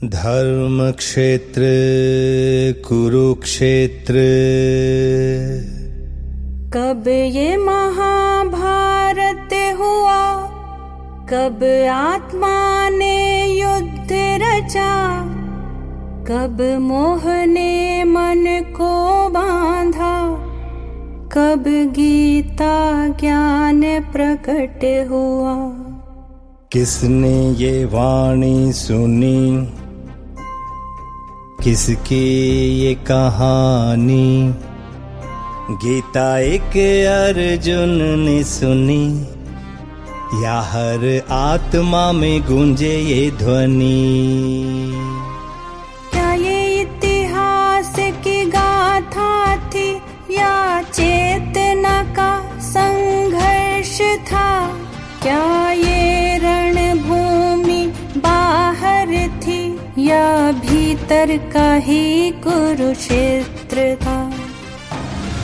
धर्म क्षेत्र कुरुक्षेत्र। कब ये महाभारत हुआ, कब आत्मा ने युद्ध रचा, कब मोह ने मन को बांधा, कब गीता ज्ञान प्रकट हुआ। किसने ये वाणी सुनी, किसकी ये कहानी, गीता एक अर्जुन ने सुनी, या हर आत्मा में गूंजे ये ध्वनि। क्या ये इतिहास की गाथा थी या चेतना का संघर्ष था? क्या ये रणभूमि बाहर थी या भीतर का ही कुरुक्षेत्र था?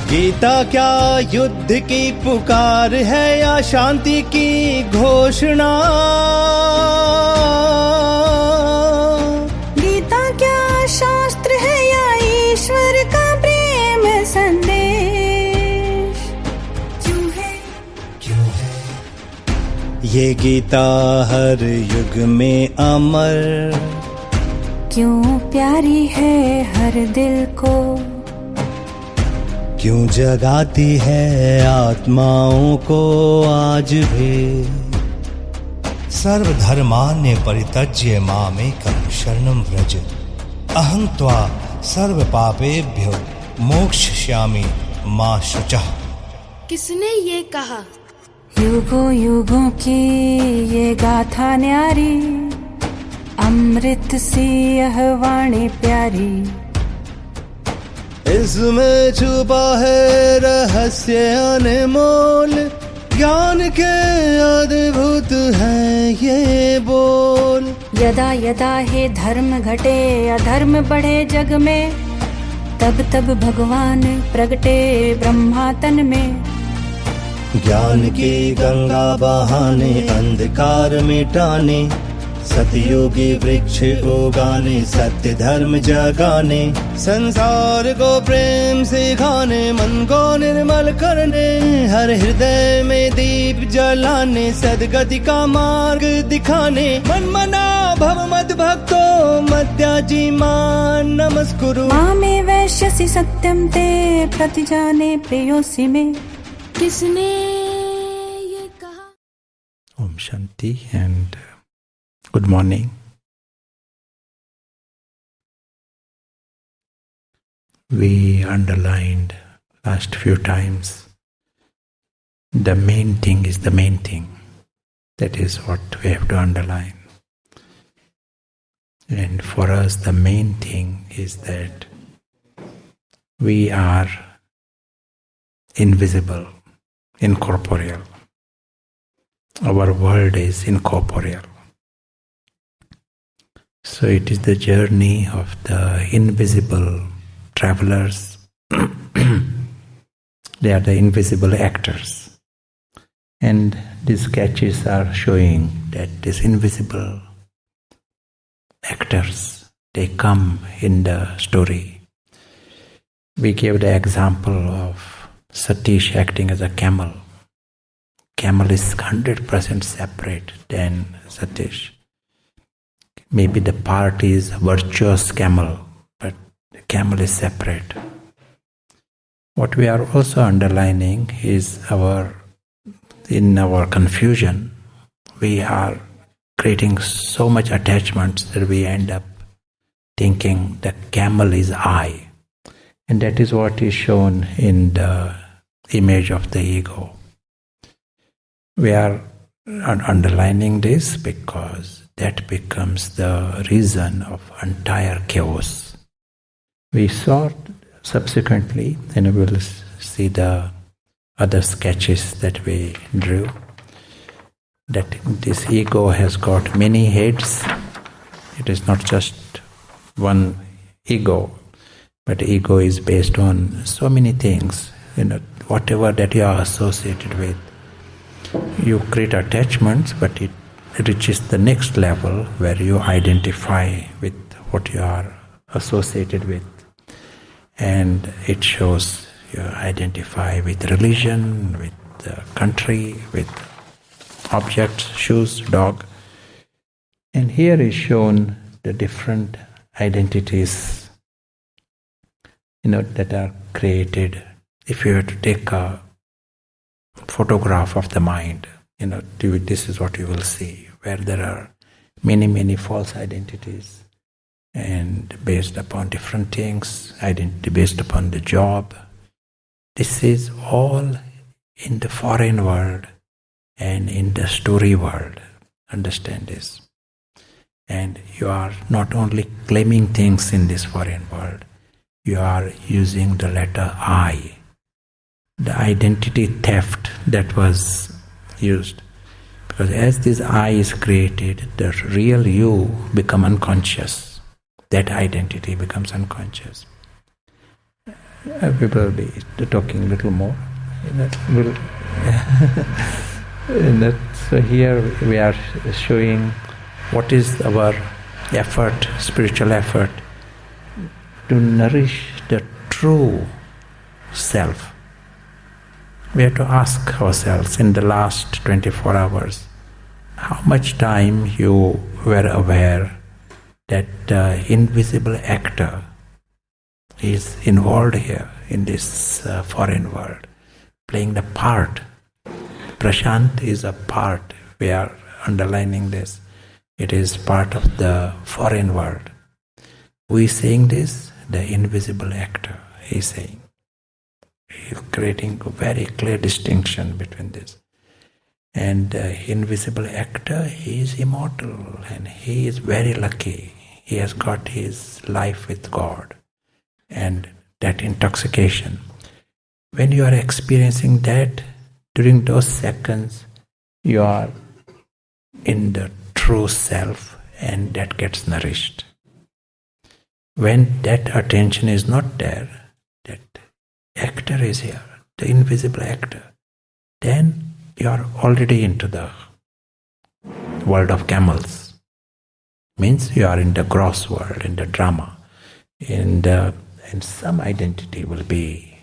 गीता क्या युद्ध की पुकार है या शांति की घोषणा? गीता क्या शास्त्र है या ईश्वर का प्रेम संदेश? क्यों है ये गीता हर युग में अमर? क्यों प्यारी है हर दिल को? क्यों जगाती है आत्माओं को आज भी? सर्वधर्मान्य परित्यज्य मामेकं शरणं व्रज, अहं त्वा सर्व पापेभ्यो मोक्षयिष्यामि मा शुचः। किसने ये कहा? युगों युगों की ये गाथा न्यारी, अमृत सी यह वाणी प्यारी। इसमें छुपा है रहस्य अनमोल, ज्ञान के अद्भुत है ये बोल। यदा यदा हे धर्म घटे अधर्म बढ़े जग में, तब तब भगवान प्रगटे ब्रह्मा तन में। ज्ञान की गंगा बहाने अंधकार मिटाने, सतयुगी वृक्ष उगाने, सत्य धर्म जगाने, संसार को प्रेम सिखाने, मन को निर्मल करने, हर हृदय में दीप जलाने, सद्गति का मार्ग दिखाने। मन मना भव मद भक्तो मद्याजी मान नमस्कुरु। मामे वैश्यसि सत्यम ते प्रतिजाने प्रेयोसि में। किसने ये कहा? Om Shanti and good morning. We underlined last few times, the main thing is the main thing. That is what we have to underline. And for us the main thing is that we are invisible, incorporeal. Our world is incorporeal. So it is the journey of the invisible travelers. They are the invisible actors. And these sketches are showing that these invisible actors, they come in the story. We gave the example of Satish acting as a camel. Camel is 100% separate than Satish. Maybe the part is virtuous camel, but the camel is separate. What we are also underlining is in our confusion, we are creating so much attachments that we end up thinking the camel is I. And that is what is shown in the image of the ego. We are underlining this because that becomes the reason of entire chaos. We saw subsequently, and we will see the other sketches that we drew, that this ego has got many heads. It is not just one ego, but ego is based on so many things. Whatever that you are associated with, you create attachments, but it reaches the next level where you identify with what you are associated with. And it shows you identify with religion, with country, with objects, shoes, dog. And here is shown the different identities, that are created. If you were to take a photograph of the mind, this is what you will see, where there are many, many false identities, and based upon different things, identity based upon the job. This is all in the foreign world and in the story world. Understand this. And you are not only claiming things in this foreign world, you are using the letter I. The identity theft that was used. Because as this I is created, the real you become unconscious. That identity becomes unconscious. We will be talking a little more. So here we are showing what is our effort, spiritual effort, to nourish the true self. We have to ask ourselves in the last 24 hours, how much time you were aware that the invisible actor is involved here in this foreign world, playing the part. Prashant is a part. We are underlining this. It is part of the foreign world. Who is saying this? The invisible actor is saying. He is creating a very clear distinction between this. And the invisible actor, he is immortal and he is very lucky. He has got his life with God. And that intoxication. When you are experiencing that, during those seconds, you are in the true self and that gets nourished. When that attention is not there, that actor is here, the invisible actor, then you are already into the world of camels. Means you are in the gross world, in the drama, and some identity will be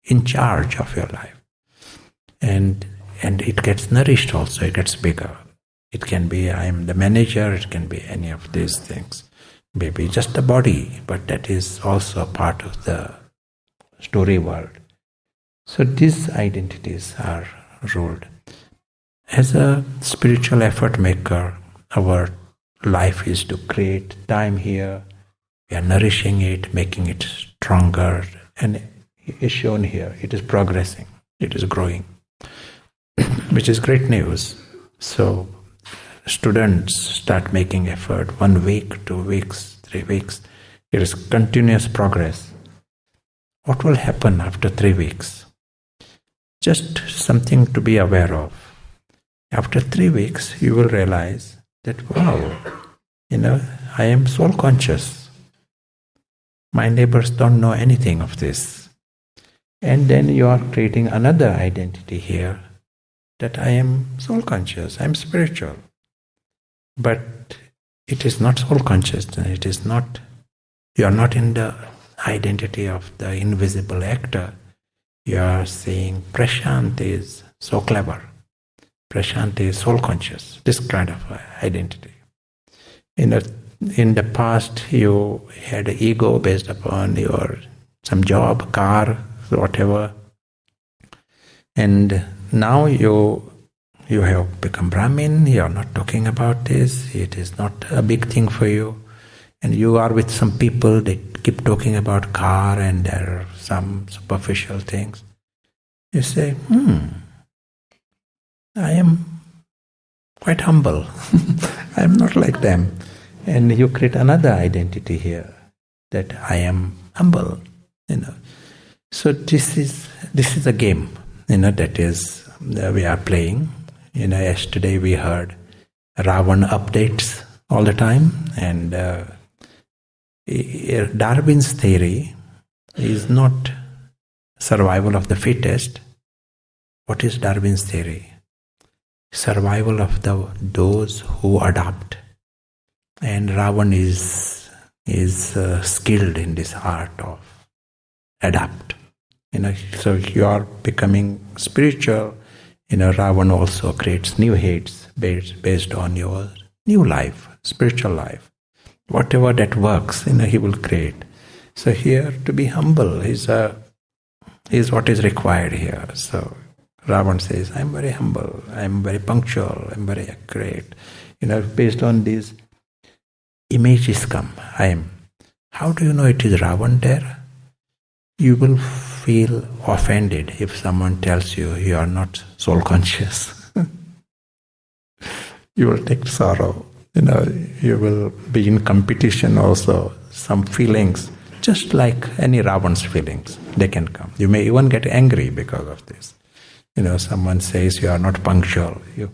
in charge of your life. And it gets nourished also, it gets bigger. It can be I am the manager, it can be any of these things. Maybe just a body, but that is also a part of the story world. So these identities are ruled. As a spiritual effort maker, our life is to create time here. We are nourishing it, making it stronger, and it is shown here. It is progressing, it is growing, which is great news. So students start making effort 1 week, 2 weeks, 3 weeks. It is continuous progress. What will happen after 3 weeks? Just something to be aware of. After 3 weeks, you will realize that, wow, I am soul conscious. My neighbors don't know anything of this. And then you are creating another identity here, that I am soul conscious, I am spiritual. But it is not soul consciousness, it is not, you are not in the identity of the invisible actor. You are saying Prashant is so clever. Prashant is soul conscious, this kind of identity. In the past, you had an ego based upon your some job, car, whatever. And now you have become Brahmin, you are not talking about this, it is not a big thing for you. And you are with some people, they keep talking about car and there are some superficial things. You say, I am quite humble. I am not like them. And you create another identity here, that I am humble. So this is a game, that is we are playing. Yesterday we heard Ravana updates all the time, and Darwin's theory is not survival of the fittest. What is Darwin's theory? Survival of those who adapt. And Ravan is is skilled in this art of adapt. So you are becoming spiritual. Ravan also creates new hates based on your new life, spiritual life. Whatever that works, he will create. So here, to be humble is what is required here. So Ravan says, I'm very humble, I'm very punctual, I'm very accurate. Based on these images come, I am. How do you know it is Ravan there? You will feel offended if someone tells you you are not soul conscious. You will take sorrow. You will be in competition also. Some feelings, just like any Ravan's feelings, they can come. You may even get angry because of this. Someone says you are not punctual. You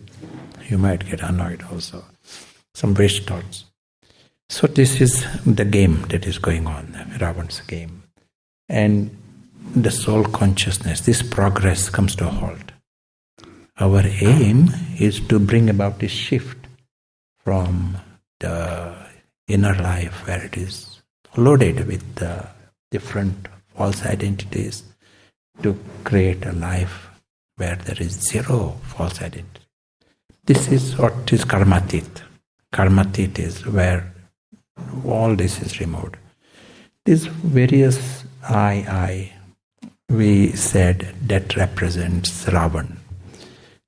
might get annoyed also. Some waste thoughts. So this is the game that is going on, Ravan's game. And the soul consciousness, this progress comes to a halt. Our aim is to bring about this shift from the inner life where it is loaded with different false identities to create a life where there is zero false identity. This is what is karmatit. Karmatit is where all this is removed. These various I, we said that represents Ravan.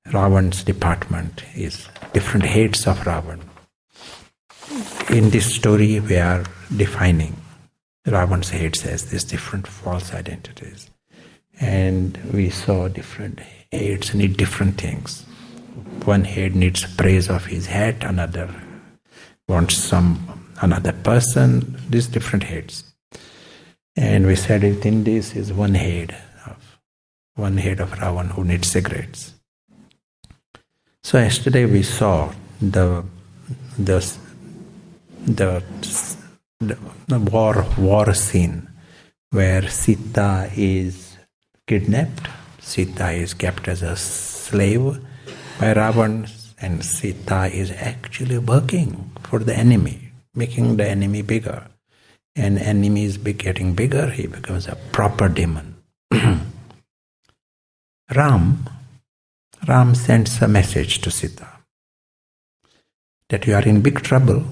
Ravan's department is different heads of Ravan. In this story, we are defining Ravan's heads as these different false identities. And we saw different heads need different things. One head needs praise of his head, another wants another person, these different heads. And we said within this is one head of Ravan who needs cigarettes. So yesterday we saw the war scene where Sita is kidnapped. Sita is kept as a slave by Ravan, and Sita is actually working for the enemy, making the enemy bigger. And enemy is getting bigger, he becomes a proper demon. Ram sends a message to Sita that you are in big trouble.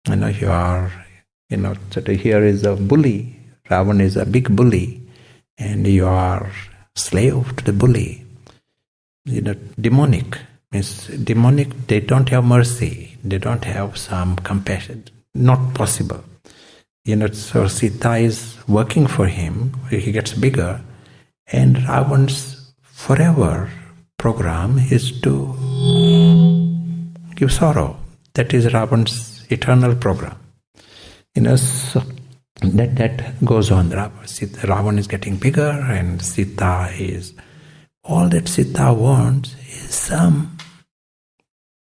You are, so here is a bully. Ravan is a big bully, and you are slave to the bully. Demonic means demonic. They don't have mercy. They don't have some compassion. Not possible. So Sita is working for him. He gets bigger, and Ravan's forever program is to give sorrow. That is Ravan's eternal program. So that goes on. Ravan is getting bigger, and Sita is, all that Sita wants is some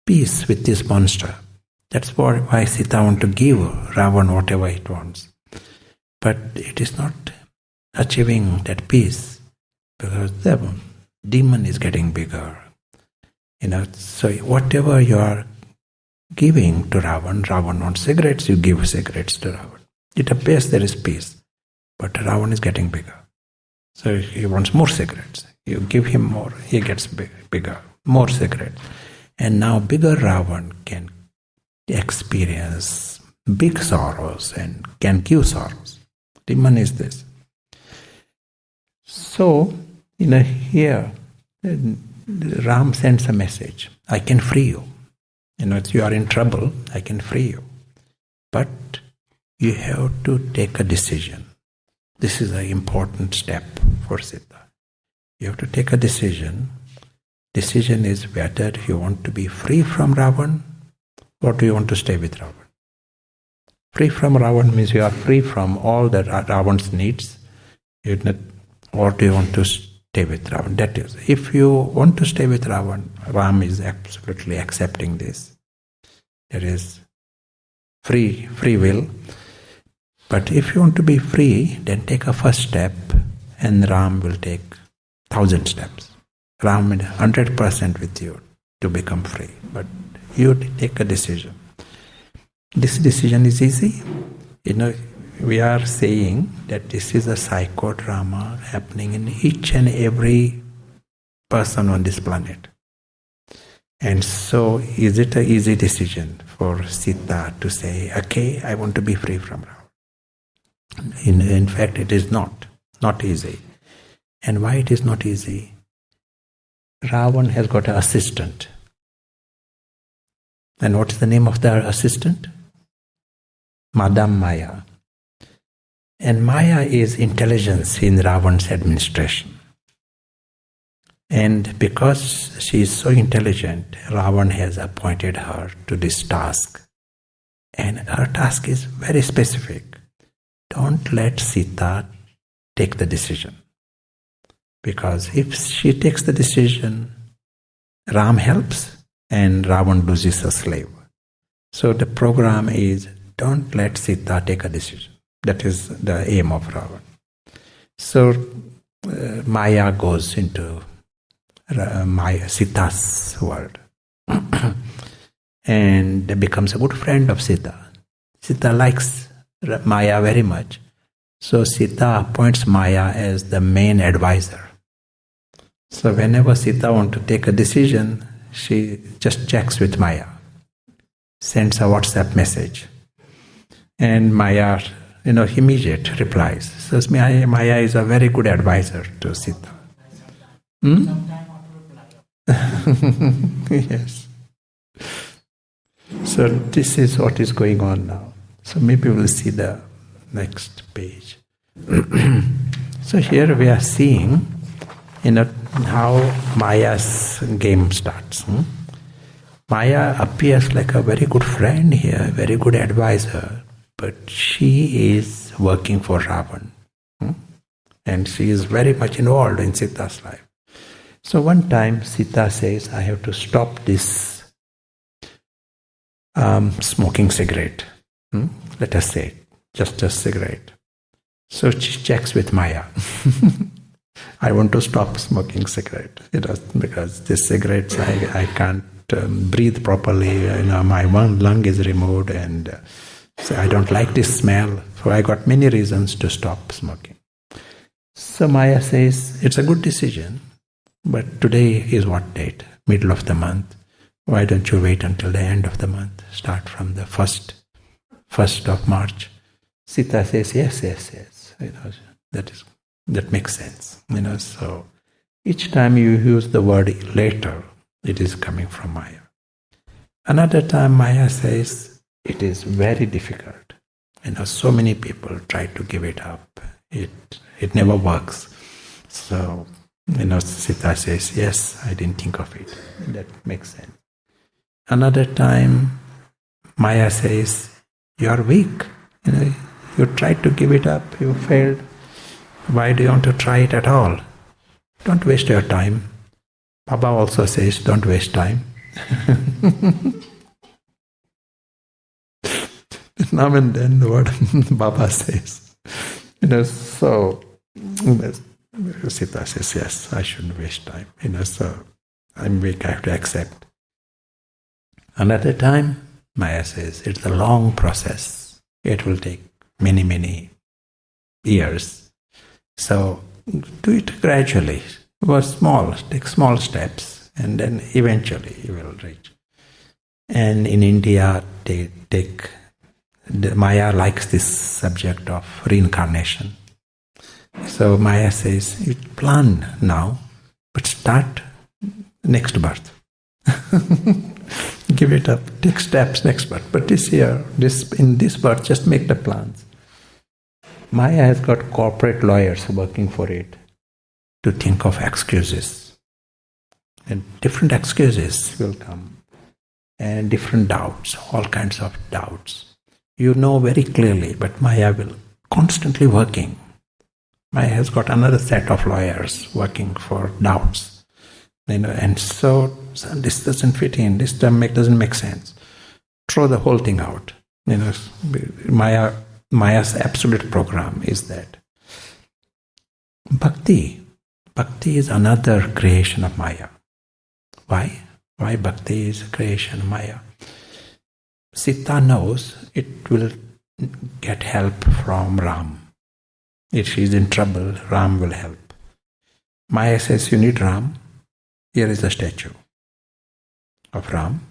peace with this monster. That's why Sita wants to give Ravan whatever it wants. But it is not achieving that peace because the demon is getting bigger. So whatever you are giving to Ravan wants cigarettes, you give cigarettes to Ravan. It appears there is peace, but Ravan is getting bigger. So he wants more cigarettes. You give him more, he gets bigger, more cigarettes. And now bigger Ravan can experience big sorrows and can give sorrows. Demon is this. So, here, Ram sends a message. I can free you. If you are in trouble, I can free you. But you have to take a decision. This is an important step for Sita. You have to take a decision. Decision is whether you want to be free from Ravan or do you want to stay with Ravan. Free from Ravan means you are free from all the Ravan's needs, or do you want to stay with Ravan? That is, if you want to stay with Ravan, Ram is absolutely accepting this. There is free will. But if you want to be free, then take a first step, and Ram will take 1,000 steps. Ram is 100% with you to become free. But you take a decision. This decision is easy. we are saying that this is a psychodrama happening in each and every person on this planet. And so, is it an easy decision for Sita to say, okay, I want to be free from Ravan? In fact, it is not easy. And why it is not easy? Ravan has got an assistant. And what is the name of the assistant? Madam Maya. And Maya is intelligence in Ravan's administration. And because she is so intelligent, Ravan has appointed her to this task. And her task is very specific. Don't let Sita take the decision. Because if she takes the decision, Ram helps and Ravan loses a slave. So the program is, don't let Sita take a decision. That is the aim of Ravan. So Maya goes into Sita's world and becomes a good friend of Sita. Sita likes Maya very much. So Sita appoints Maya as the main advisor. So whenever Sita wants to take a decision, she just checks with Maya, sends a WhatsApp message. And Maya, immediate replies. So Maya is a very good advisor to Sita. Yes. So this is what is going on now. So maybe we'll see the next page. So here we are seeing, how Maya's game starts. Maya appears like a very good friend here, very good advisor, but she is working for Ravan. And she is very much involved in Sita's life. So one time Sita says, I have to stop this smoking cigarette. Let us say, just a cigarette. So she checks with Maya. I want to stop smoking cigarette, because this cigarettes I can't breathe properly. My one lung is removed, and so I don't like this smell. So I got many reasons to stop smoking. So Maya says, it's a good decision, but today is what date? Middle of the month. Why don't you wait until the end of the month? Start from the 1st of March. Sita says, yes. That makes sense. So each time you use the word later, it is coming from Maya. Another time Maya says, it is very difficult. So many people try to give it up. It never works. So, Sita says, yes, I didn't think of it. That makes sense. Another time, Maya says, you are weak. You tried to give it up, you failed. Why do you want to try it at all? Don't waste your time. Baba also says, don't waste time. Now and then the word Baba says. So Sita says, yes, I shouldn't waste time. So I'm weak, I have to accept. Another time, Maya says, it's a long process. It will take many, many years. So do it gradually. Take small steps, and then eventually you will reach. And in India, Maya likes this subject of reincarnation. So Maya says, you plan now, but start next birth. Give it up, take steps next birth. But this year, in this birth, just make the plans. Maya has got corporate lawyers working for it to think of excuses. And different excuses will come. And different doubts, all kinds of doubts. You know very clearly, but Maya will constantly working. Maya has got another set of lawyers working for doubts. And so this doesn't fit in, this doesn't make sense. Throw the whole thing out. Maya's absolute program is that. Bhakti is another creation of Maya. Why? Why Bhakti is a creation of Maya? Sita knows it will get help from Ram. If she is in trouble, Ram will help. Maya says, you need Ram. Here is the statue of Ram.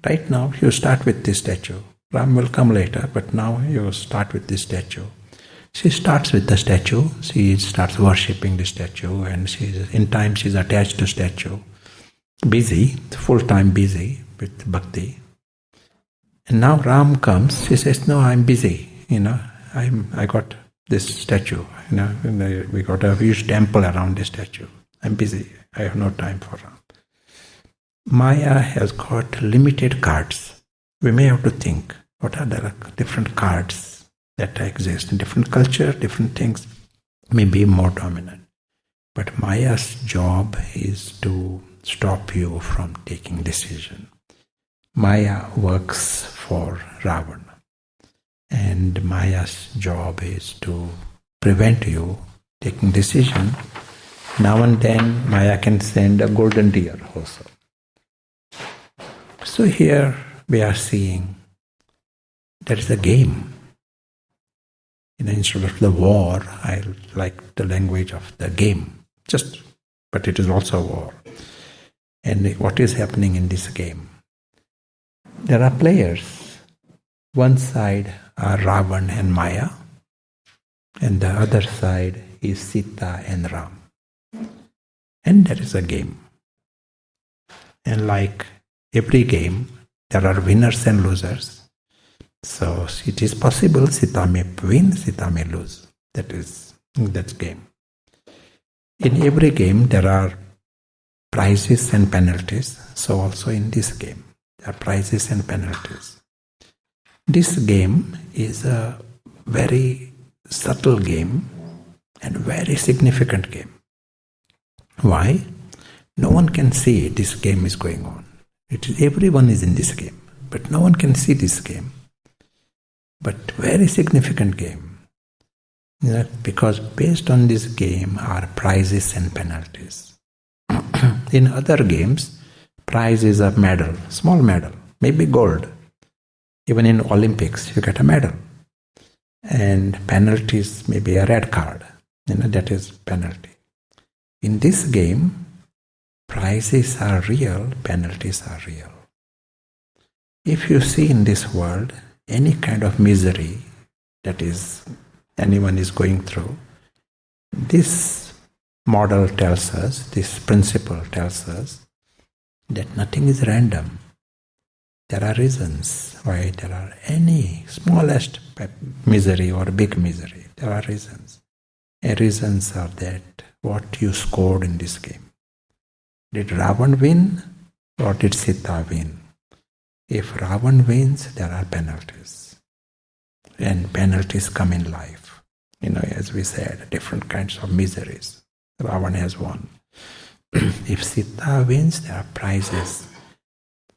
Right now, you start with this statue. Ram will come later, but now you start with this statue. She starts with the statue. She starts worshipping the statue, and in time she's attached to statue. Busy, full-time busy with bhakti. And now Ram comes. She says, no, I'm busy. I got this statue. We got a huge temple around this statue. I'm busy. I have no time for Ram. Maya has got limited cards. We may have to think, what are the different cards that exist in different culture, different things may be more dominant. But Maya's job is to stop you from taking decision. Maya works for Ravana. And Maya's job is to prevent you taking decision. Now and then Maya can send a golden deer also. So here we are seeing there is a game. Instead of the war, I like the language of the game. But it is also a war. And what is happening in this game? There are players. One side are Ravan and Maya, and the other side is Sita and Ram. And there is a game. And like every game, there are winners and losers. So it is possible Sita may win, Sita may lose. That's game. In every game, there are prizes and penalties. So also in this game, there are prizes and penalties. This game is a very subtle game and very significant game. Why? No one can see this game is going on. Everyone is in this game, but no one can see this game. But very significant game. Because based on this game are prizes and penalties. In other games, prize is a medal, small medal, maybe gold. Even in Olympics, you get a medal. And penalties may be a red card. That is penalty. In this game, prizes are real, penalties are real. If you see in this world any kind of misery that is anyone is going through, this model tells us, this principle tells us that nothing is random. There are reasons why there are any smallest misery or big misery. There are reasons. And reasons are that what you scored in this game. Did Ravan win or did Sita win? If Ravan wins, there are penalties. And penalties come in life. As we said, different kinds of miseries. Ravan has won. If Sita wins, there are prizes.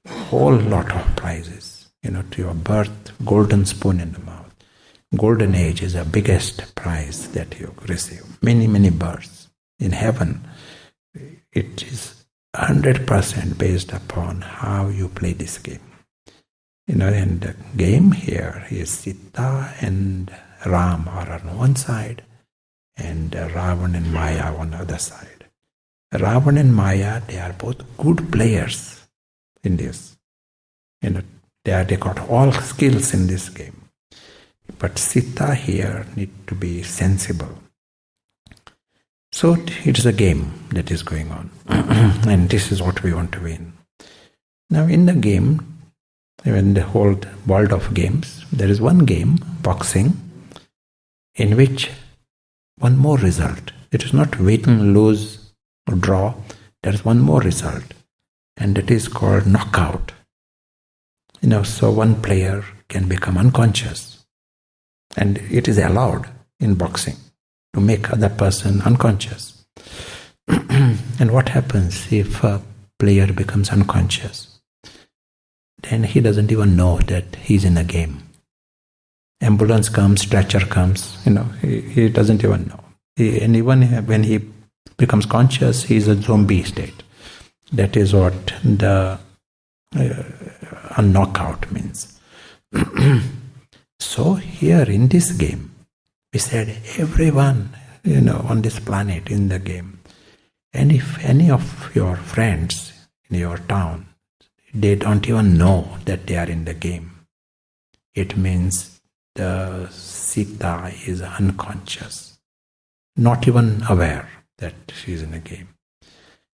Whole lot of prizes. To your birth, golden spoon in the mouth. Golden age is the biggest prize that you receive. Many, many births. In heaven, it is 100% based upon how you play this game. And the game here is Sita and Ram are on one side and Ravan and Maya on the other side. Ravan and Maya, they are both good players in this. They got all skills in this game. But Sita here need to be sensible. So it is a game that is going on. And this is what we want to win. Now in the game, in the whole world of games, there is one game, boxing, in which one more result. It is not win, lose, or draw. There is one more result. And it is called knockout. So one player can become unconscious. And it is allowed in boxing to make other person unconscious. And what happens if a player becomes unconscious? Then he doesn't even know that he's in a game. Ambulance comes, stretcher comes, he doesn't even know. And even when he becomes conscious, he's a zombie state. That is what a knockout means. So here in this game, we said everyone, on this planet in the game, and if any of your friends in your town, they don't even know that they are in the game, it means the Sita is unconscious, not even aware that she is in a game.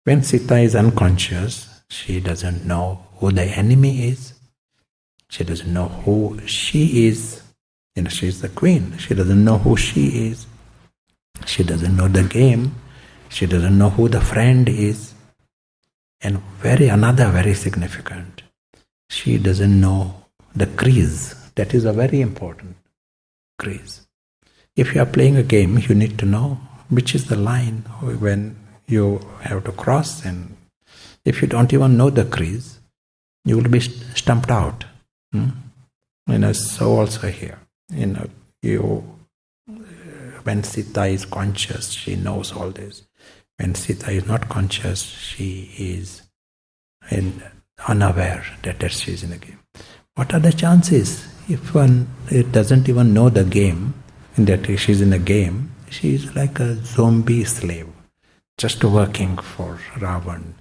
When Sita is unconscious, she doesn't know who the enemy is. She doesn't know who she is. She is the queen. She doesn't know who she is. She doesn't know the game. She doesn't know who the friend is. And another very significant, she doesn't know the crease. That is a very important crease. If you are playing a game, you need to know which is the line when you have to cross, and if you don't even know the crease, you will be stumped out. So also here, when Sita is conscious, she knows all this. When Sita is not conscious, she is unaware that she is in a game. What are the chances? If one doesn't even know the game, that she is in a game, she is like a zombie slave, just working for Ravan.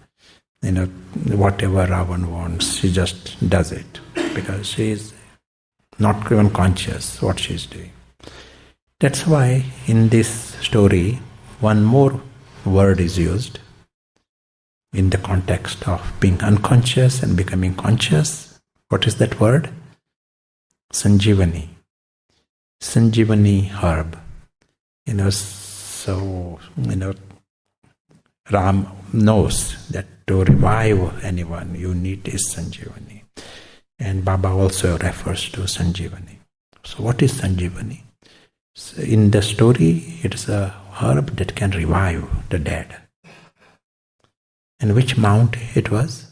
Whatever Ravan wants, she just does it, because she is not even conscious what she is doing. That's why in this story, one more word is used in the context of being unconscious and becoming conscious. What is that word? Sanjivani. Sanjivani herb. Ram knows that to revive anyone, you need is Sanjivani. And Baba also refers to Sanjivani. So what is Sanjivani? So in the story, it is a herb that can revive the dead. And which mount it was?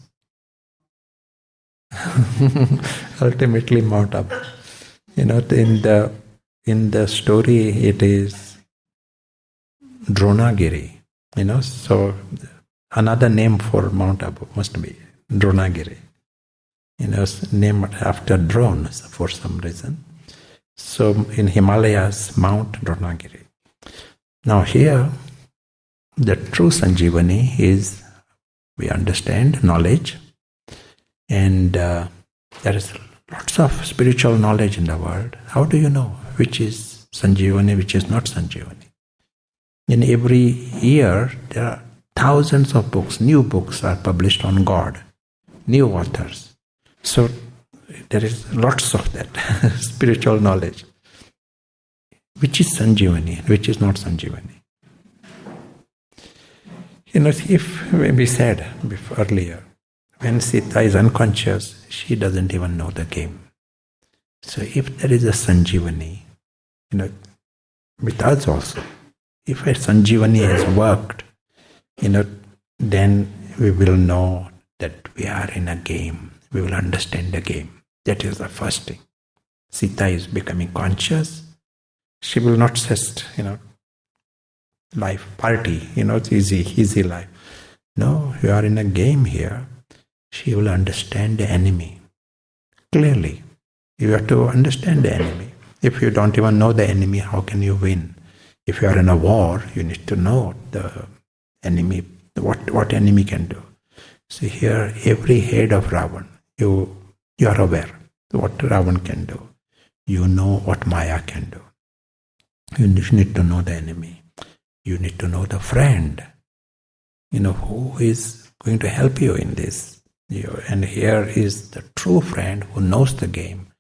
Ultimately Mount Abu. In the story, it is Dronagiri. So another name for Mount Abu must be Dronagiri. Named after drones for some reason. So in Himalayas, Mount Dronagiri. Now here, the true Sanjivani is, we understand knowledge, and there is lots of spiritual knowledge in the world. How do you know which is Sanjivani, which is not Sanjivani? In every year, there are thousands of books, new books are published on God, new authors. So there is lots of that spiritual knowledge. Which is Sanjivani, which is not Sanjivani? If we said earlier, when Sita is unconscious, she doesn't even know the game. So if there is a Sanjivani, with us also, if a Sanjivani has worked, then we will know that we are in a game. We will understand the game. That is the first thing. Sita is becoming conscious. She will not just, life, party, it's easy life. No, you are in a game here. She will understand the enemy. Clearly, you have to understand the enemy. If you don't even know the enemy, how can you win? If you are in a war, you need to know the enemy, what enemy can do. See here, every head of Ravan, you are aware what Ravan can do. You know what Maya can do. You need to know the enemy. You need to know the friend. Who is going to help you in this. And here is the true friend who knows the game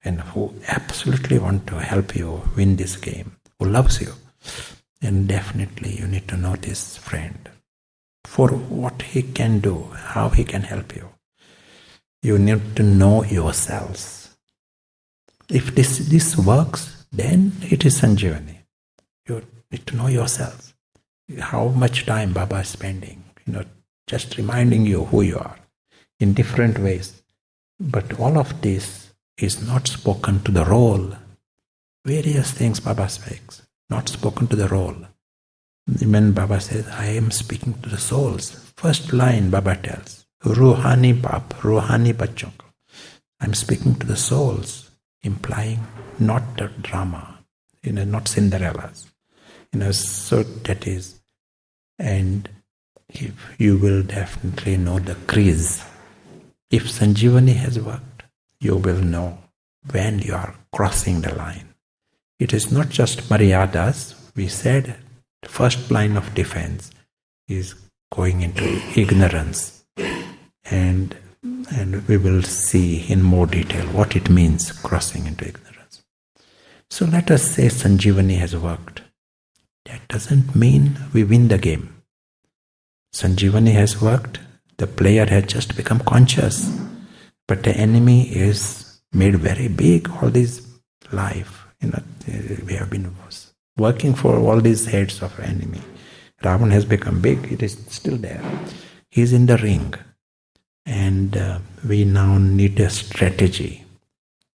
and who absolutely wants to help you win this game, who loves you. And definitely you need to know this friend for what he can do, how he can help you. You need to know yourselves. If this works, then it is Sanjivani. You need to know yourself. How much time Baba is spending, just reminding you who you are in different ways. But all of this is not spoken to the role. Various things Baba speaks, not spoken to the role. When Baba says, I am speaking to the souls, first line Baba tells, Ruhani Bap, Ruhani Bachon. I'm speaking to the souls. implying not the drama, not Cinderella's. So that is, and if you will definitely know the crease. If Sanjeevani has worked, you will know when you are crossing the line. It is not just maryadas. We said the first line of defense is going into ignorance, and we will see in more detail what it means crossing into ignorance. So let us say Sanjeevani has worked. That doesn't mean we win the game. Sanjeevani has worked. The player has just become conscious, but the enemy is made very big. All this life, we have been working for all these heads of enemy. Ravan has become big. It is still there. He is in the ring, and we now need a strategy.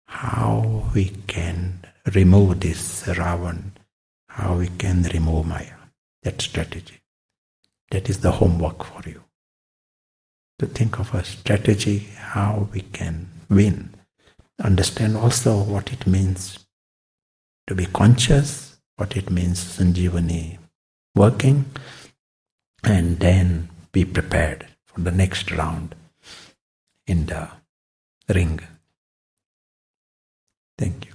How we can remove this Ravan? How we can remove Maya? That strategy. That is the homework for you. To think of a strategy, how we can win. Understand also what it means to be conscious, what it means Sanjeevani working, and then be prepared for the next round in the ring. Thank you.